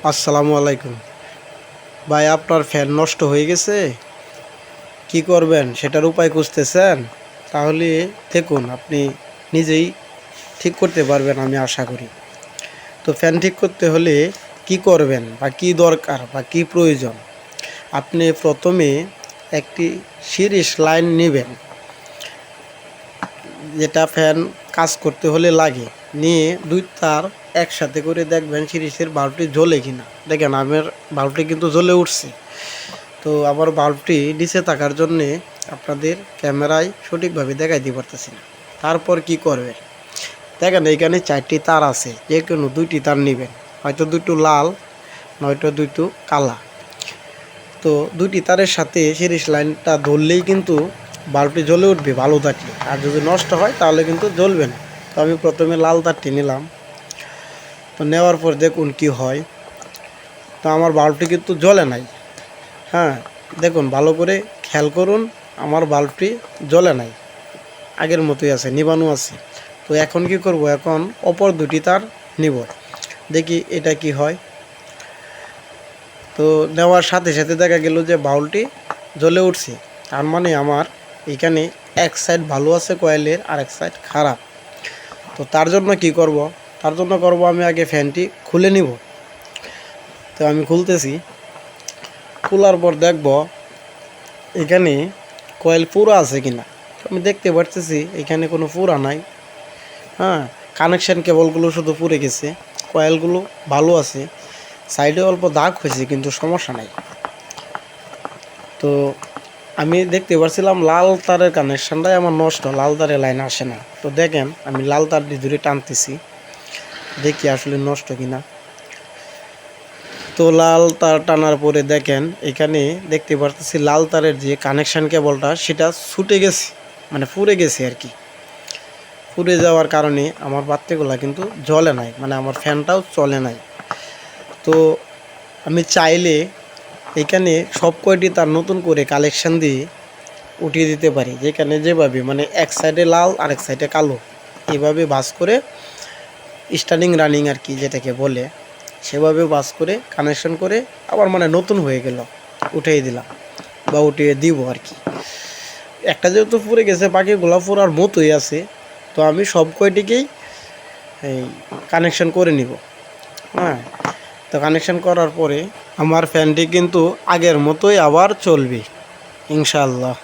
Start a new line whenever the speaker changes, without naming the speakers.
আসসালামু আলাইকুম ভাই, আপনার ফ্যান নষ্ট হয়ে গেছে, কি করবেন সেটার উপায় খুঁজতেছেন? তাহলে দেখুন, আপনি নিজেই ঠিক করতে পারবেন আমি আশা করি। তো ফ্যান ঠিক করতে হলে কি করবেন বা কি দরকার বা কি প্রয়োজন? আপনি প্রথমে একটি সিরিজ লাইন নেবেন, যেটা ফ্যান কাজ করতে হলে লাগে, নিয়ে দুই তার একসাথে করে দেখবেন সিরিজের বাল্বটি জ্বলে কিনা। দেখেন আমার বাল্বটি কিন্তু জ্বলে উঠছে। তো আমার বাল্বটি নিচে থাকার জন্যে আপনাদের ক্যামেরায় সঠিকভাবে দেখাইতে পারতেছি না। তারপর কি করবেন, দেখেন এইখানে 4টি তার আছে, যে কোনো 2টি তার নেবেন, হয়তো দুটো লাল নয়তো দুটো কালা। তো 2টি তারের সাথে সিরিজ লাইনটা ধরলেই কিন্তু বাল্বটি জ্বলে উঠবে ভালো থাকলে, আর যদি নষ্ট হয় তাহলে কিন্তু জ্বলবে না। তো আমি প্রথমে লাল তারটি নিলাম। তো নেওয়ার পর দেখুন কি হয়। তো আমার বাল্বটি কিন্তু জ্বলে নাই। হ্যাঁ, দেখুন ভালো করে খেয়াল করুন, আমার বাল্বটি জ্বলে নাই, আগের মতোই আছে, নিবানো আছে। তো এখন কি করব, এখন অপর 2টি তার নিব, দেখি এটা কি হয়। তো নেওয়ার সাথে সাথে দেখা গেল যে বাল্বটি জ্বলে উঠছে। তার মানে আমার এখানে এক সাইড ভালো আছে কয়েলের, আর এক সাইড খারাপ। তো তার জন্য কি করব, তার জন্য করব আমি আগে ফ্যানটি খুলে নিব। তো আমি খুলতেছি, খোলার পর দেখব এখানে কয়েল পুরা আছে কিনা। আমি দেখতে পারতেছি এখানে কোনো পুরা নাই। হ্যাঁ, কানেকশান কেবলগুলো শুধু পুড়ে গেছে, কয়েলগুলো ভালো আছে, সাইডে অল্প দাগ হয়েছে কিন্তু সমস্যা নাই। তো আমি দেখতে পারছিলাম লাল তারের কানেকশানটাই আমার নষ্ট, লাল তারের লাইন আসে না। তো দেখেন আমি লাল তারটি ধরে টানতেছি, দেখি আসলে নষ্ট কিনা। তো লাল তার টানার পরে দেখেন এখানে দেখতে পারতেছি লাল তারের যে কানেকশান কেবলটা সেটা ছুটে গেছে, মানে পুড়ে গেছে আর কি। পুড়ে যাওয়ার কারণে আমার বাতিগুলা কিন্তু জ্বলে নাই, মানে আমার ফ্যানটাও চলে নাই। তো আমি চাইলে এখানে সব কয়টি তার নতুন করে কালেকশান দিয়ে উঠিয়ে দিতে পারি, যেখানে যেভাবে মানে এক সাইডে লাল আর এক সাইডে কালো, এভাবে বাস করে স্টার্টিং রানিং আর কি যেটাকে বলে, সেভাবে বাস করে কানেকশন করে আবার মানে নতুন হয়ে গেল, উঠিয়ে দিলাম বা উঠিয়ে দিব আর কি। একটা যেহেতু পুড়ে গেছে, বাকিগুলো পুরার মতোই আছে। তো আমি সব কয়টিকেই এই কানেকশন করে নিব। হ্যাঁ, তো কানেকশন করার পরে আমার ফ্যানটি কিন্তু আগের মতোই আবার চলবে ইনশাআল্লাহ।